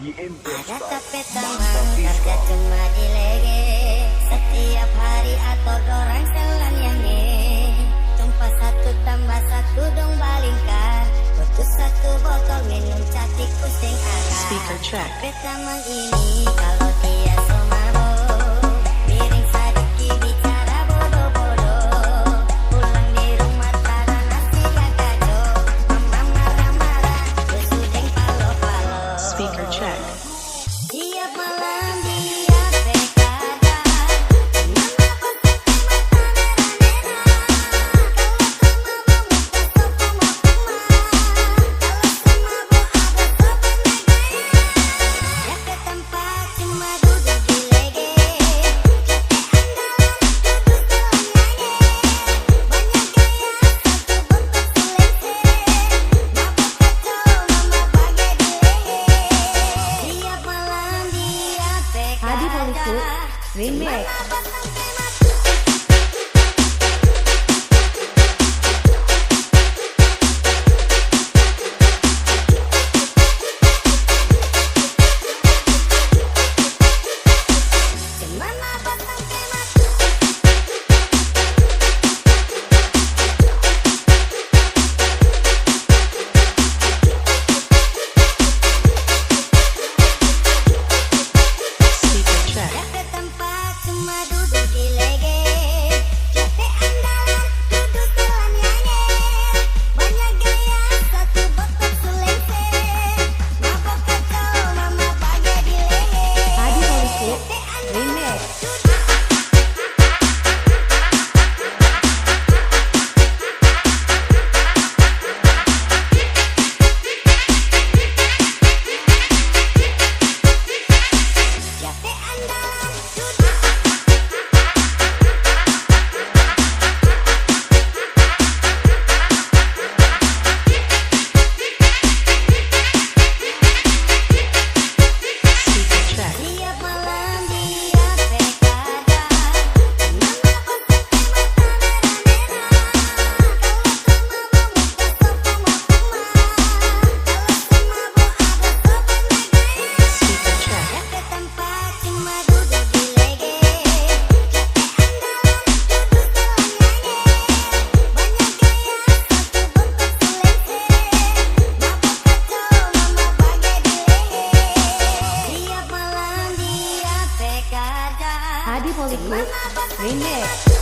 Ada tapet taman kerja cuma di lege. Setiap hari atau dorang selang yang tumpah satu tambah satu dong balingkan. Putus satu botol minum catik pusing akal. Speaker check. Tapet taman ini kalau dia somaro miring sadiki bicara bodoh-bodoh. Pulang di rumah tara nasi dia kacau. Mama marah-marah terus udeng palo-palo. Speaker check. Tiap malam dia berkata, "Mama pasang mata merah-merah. Kalau sama mau muka sopo-mau kuma. Kalau sama mau ada sopo negaya. Ya ke tempat cuma duduk di lege. Jote andalan duduk dalam nyanyi. Banyak gaya satu botol selengse. Mabuk kacau mama bagai di lege. Tiap malam dia Hadi Poliku, Remix. Speaker check. Ya ke tempat cuma duduk di lege. Jote andalan duduk dalam nyanyi. Banyak gaya satu botol selengse. Mabok kacau mama bagai di lege. Hadi Poliku, Jote andalan Remix. Jote andalan duduk. Speaker check. Tiap malam dia berkata, "Mama pasang mata merah-merah. Kalau sama mau muka sopo-mau kuma. Kalau sama mau ada sopo negaya. Speaker check. Ya ke tempat cuma duduk di lege. Jote andalan duduk dalam nyanyi. Banyak gaya satu botol selengse. Mabok kacau mama bagai di lege. Tiap malam dia bekerja. Hadi Poliku, Mama pasang Remix.